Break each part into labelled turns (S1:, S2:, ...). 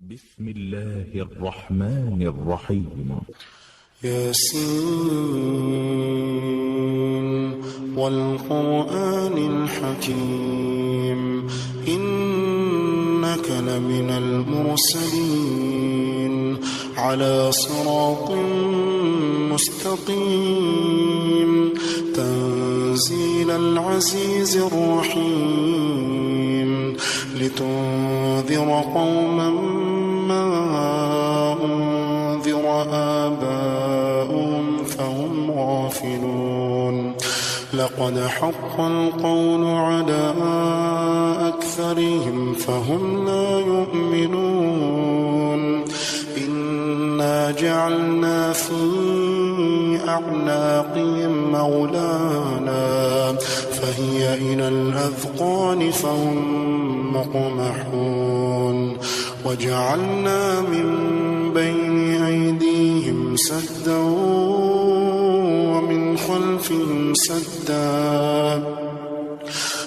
S1: بسم الله الرحمن الرحيم.
S2: ياسين والقرآن الحكيم إنك لمن المرسلين على صراط مستقيم تنزيل العزيز الرحيم لتنذر قوما ما أنذر آباؤهم فهم غافلون لقد حق القول على أكثرهم فهم لا يؤمنون إنا جعلنا في أعناقهم مغلالا فهي إلى الأذقان فهم مقمحون وجعلنا من بين أيديهم سدا ومن خلفهم سدا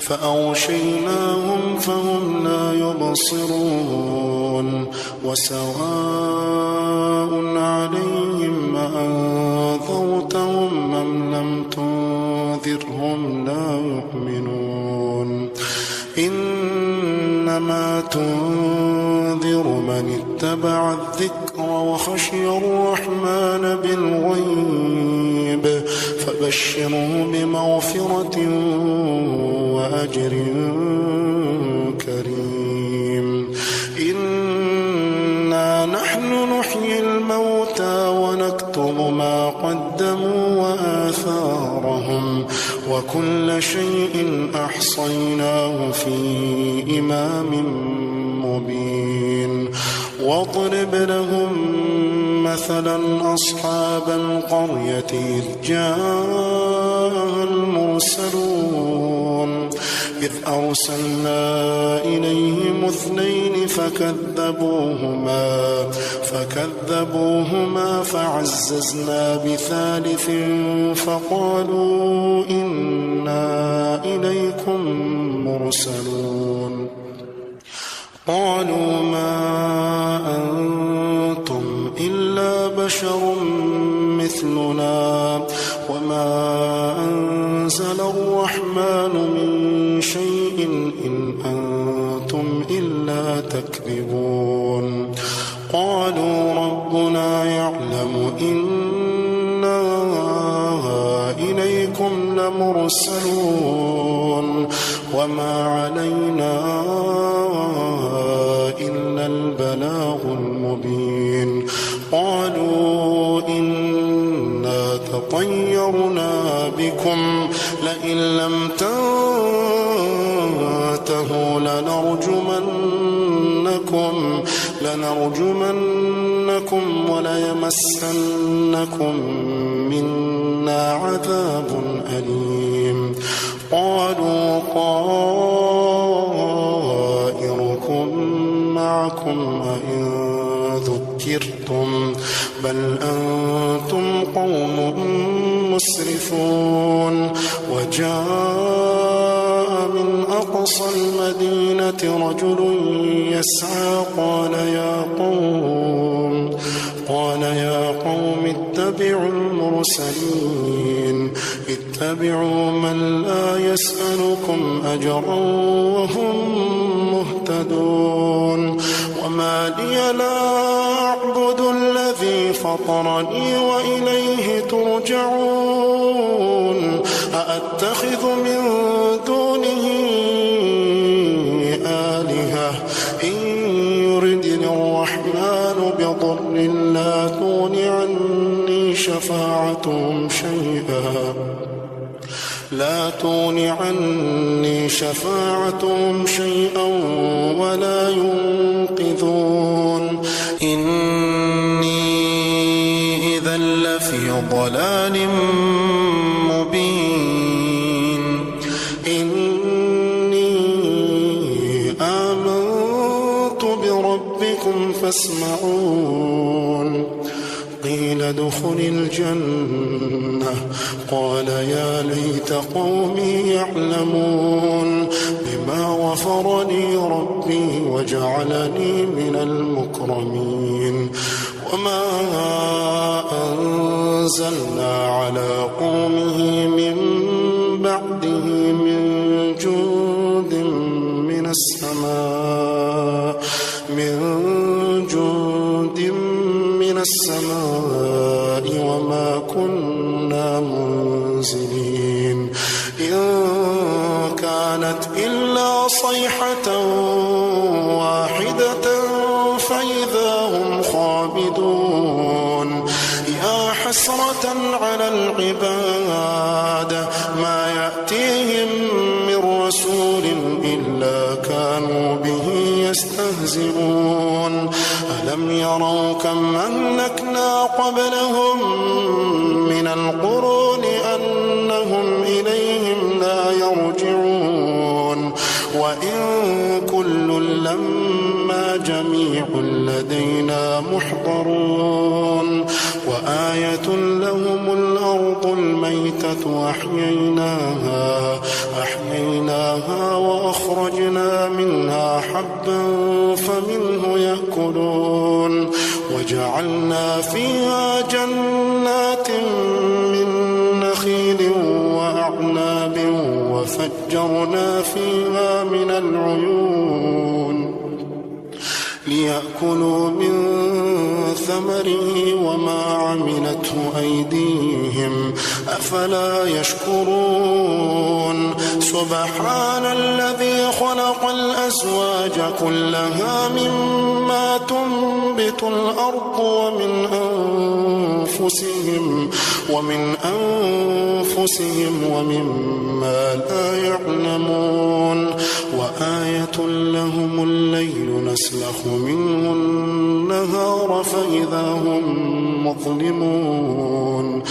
S2: فأغشيناهم فهم لا يبصرون وسواء عليهم أنذرتهم أم لم تنذرهم لا يؤمنون إنما تنذر من اتبع الذكر وخشي الرحمن بالغيب فبشره بمغفرة وأجر كريم إنا نحن نحيي الموتى ونكتب ما قدموا وآثارهم وكل شيء أحصيناه في إمام مبين واضرب لهم مثلا أصحاب القرية إذ جاء المرسلون إذ أرسلنا إليهم اثنين فكذبوهما فعززنا بثالث فقالوا إنا إليكم مرسلون قالوا ما أنتم إلا بشر مثلنا وما أنزل الرحمن من شيء إن أنتم إلا تكذبون قالوا ربنا يعلم إنا إليكم لمرسلون وما علينا إلا البلاغ المبين قالوا إنا تطيرنا بكم لئن لم تنتهوا لنرجمنكم وليمسنكم منا عذاب أليم قالوا طائركم معكم أئن ذكرتم بل أنتم قوم مسرفون وجاء من أقصى المدينة رجل يسعى قال يا قوم اتبعوا المرسلين اتبعوا من لا يسألكم أجرا وهم مهتدون وما لي لا أعبد الذي فطرني وإليه ترجعون أأتخذ من دونه آلهة إن يردني الرحمن بضر لا تغن عني شفاعتهم شيئا ولا ينقذون إني إذا لفي ضلال مبين إني آمنت بربكم فاسمعون قيل ادخل الجنة قال يا ليت قومي يعلمون بما غفر لي ربي وجعلني من المكرمين من جند من السماء وما كنا منزلين إن كانت إلا صيحة واحدة فإذا هم خامدون يا حسرة على العباد ما يأتيهم من رسول إلا كانوا به يستهزئون ألم يروا كم أهلكنا قبلهم من القرون أنهم إليهم لا يرجعون وإن كل لما جميع لدينا محضرون وآية لهم الأرض الميتة أحييناها وأخرجنا منها حبا فمنه يأكلون وجعلنا فيها جنات من نخيل وأعناب وفجرنا فيها من العيون ليأكلوا من ثمره وما عملته أيديهم أفلا يشكرون سبحان الذي خلق الأزواج كلها مما تنبت الأرض ومن أنفسهم ومما لا يعلمون وآية لهم الليل نسلخ منه النهار فإذا هم مظلمون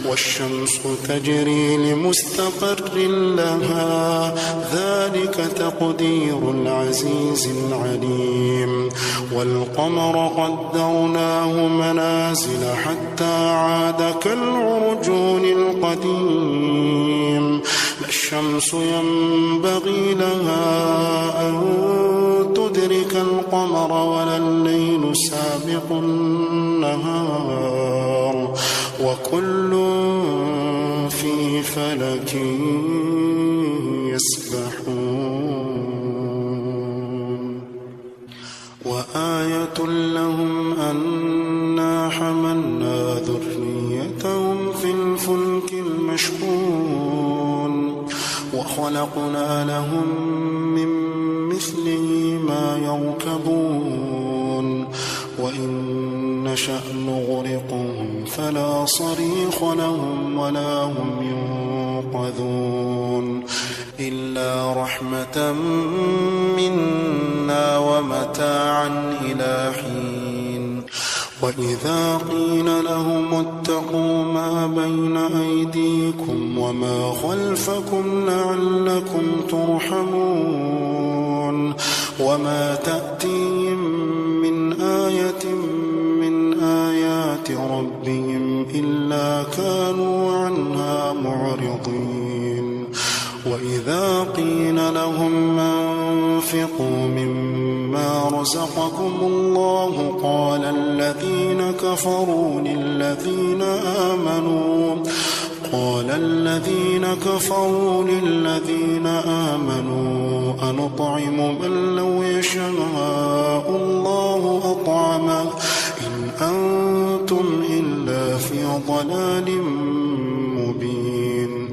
S2: والشمس تجري لمستقر لها ذلك تقدير العزيز العليم والقمر قدرناه منازل حتى عاد كالعرجون القديم لا الشمس ينبغي لها أن تدرك القمر ولا الليل سابق النهار وكل في فلك يسبحون وآية لهم أنا حملنا ذريتهم في الفلك المشحون وخلقنا لهم من مثله ما يركبون وإن نشأ نغرقهم فلا صريخ لهم ولا هم ينقذون إلا رحمة منا ومتاعا إلى حين وإذا قيل لهم اتقوا ما بين أيديكم وما خلفكم لعلكم ترحمون وما تأتيهم من آية من آيات ربهم إلا كانوا عنها معرضين وإذا قيل لهم أنفقوا مما رزقكم الله قال الذين كفروا للذين آمنوا أنطعم من لو يشاء الله أطعمه إن أنتم إلا في ضلال مبين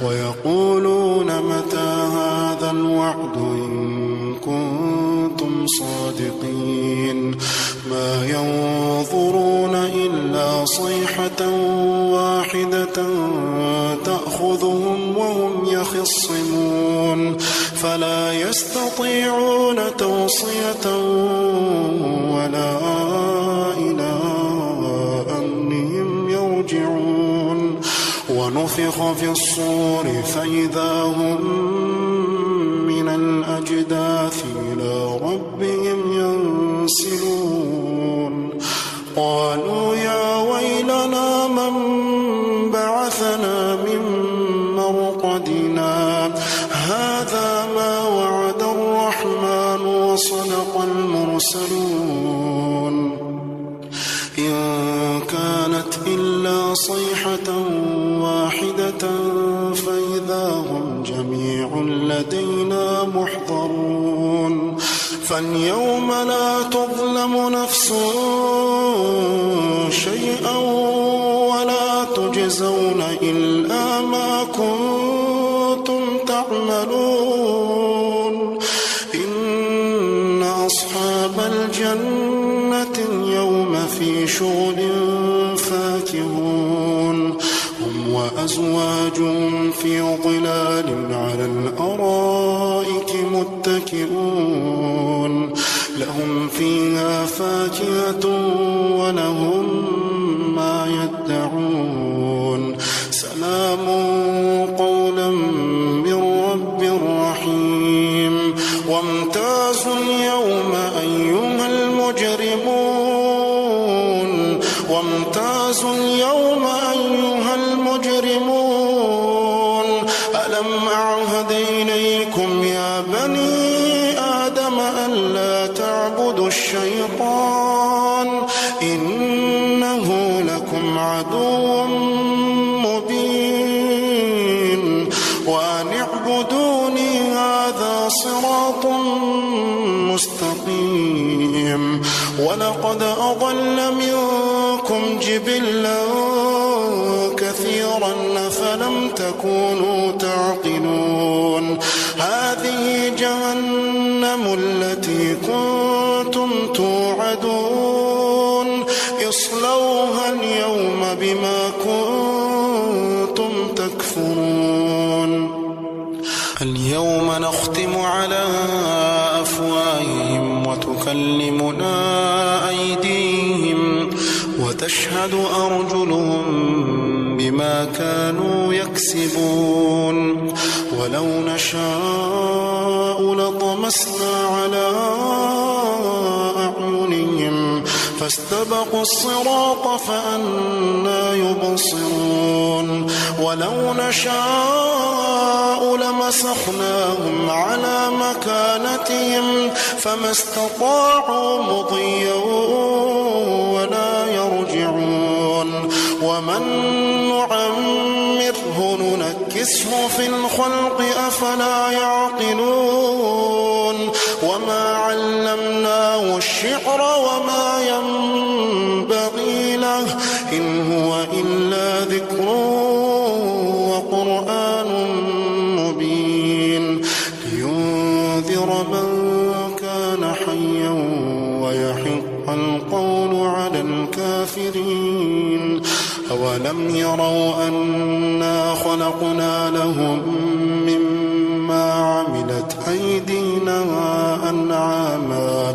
S2: ويقولون متى هذا الوعد إن كنتم صادقين ما ينظرون إلا صيحة واحدة تأخذهم وهم يخصمون فلا يستطيعون توصية ولا إلى أهلهم يرجعون ونفخ في الصور فإذا هم من الأجداث إلى ربهم ينسلون قالوا يا ويلنا من بعثنا من مرقدنا هذا ما وعد الرحمن وصدق المرسلون إن كانت إلا صيحة واحدة فإذا هم جميع لدينا محضرون فاليوم لا تظلم نفس شيئا ولا تجزون إلا ما كنتم تعملون إن أصحاب الجنة اليوم في شغل فاكهون هم وأزواجهم في ظلال على الأرائك متكئون لهم فيها فاكهة ولهم ما يدعون سلام قولا من رب رحيم وامتازوا اليوم أيها المجرمون وامتازوا اليوم أيها المجرمون ألم أعهد إليكم يا بني آدم ألا تعبدوا الشيطان إنه لكم عدو مبين وأن اعبدوني هذا صراط مستقيم ولقد أضل منكم جبلا كثيرا أفلم تكونوا تعقلون هذه جهنم التي كنتم توعدون اصلوها اليوم بما كنتم تكفرون اليوم نختم على أفواههم وتكلمنا أيديهم وتشهد أرجلهم بما كانوا يكسبون ولو نشاء لطمسنا على أعينهم فاستبقوا الصراط فأنى يبصرون ولو نشاء لمسخناهم على مكانتهم فما استطاعوا مضيا ولا يرجعون ومن نعمره ننكسه في الخلق أفلا يعقلون وما علمناه الشعر وما ينبغي له إن هو إلا ذكر وقرآن مبين لينذر من كان حيا ويحق القول على الكافرين أولم يروا أنا خلقنا لهم مما عملت أيدينا أنعاما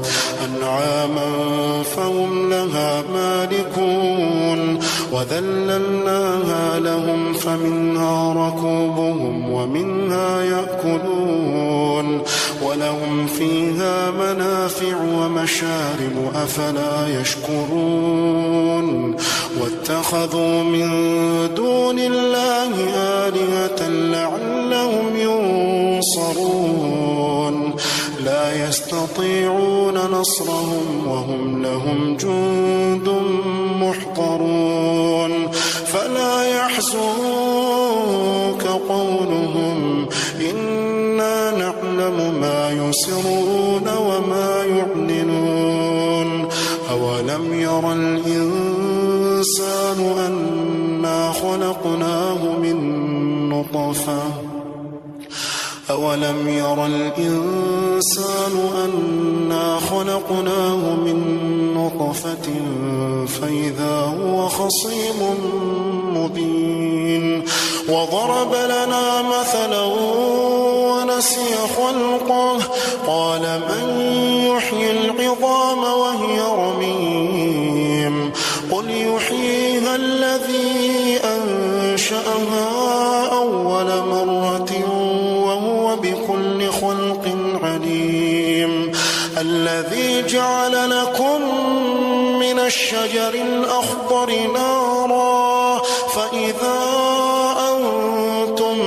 S2: فهم لها مالكون وذللناها لهم فمنها ركوبهم ومنها يأكلون ولهم فيها منافع ومشارب أفلا يشكرون واتخذوا من دون الله آلهة لعلهم ينصرون لا يستطيعون نصرهم وهم لهم جند محضرون فلا يحزنك قولهم إنا نعلم ما يسرون وما يعلنون أولم ير الإنسان أنا خلقناه من نطفة أولم ير الإنسان أنا خلقناه من نطفة فإذا هو خصيم مبين وضرب لنا مثلا ونسي خلقه قال من يحيي العظام وهي رميم قل يحييها الذي أنشأها أول مرة وهو بكل خلق عليم الذي جعل لكم من الشجر الأخضر نارا فإذا أنتم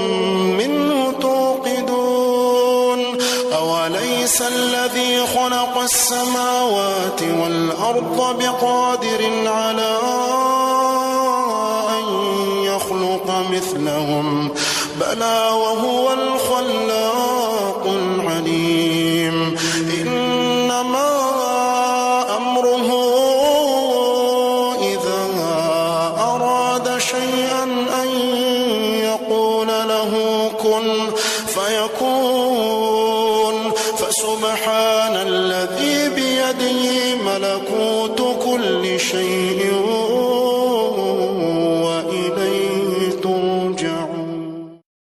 S2: منه توقدون أوليس الذي خلق السماوات والأرض بقادر على أن يخلق مثلهم بلى وهو الخلاق العليم إن بيده ملكوت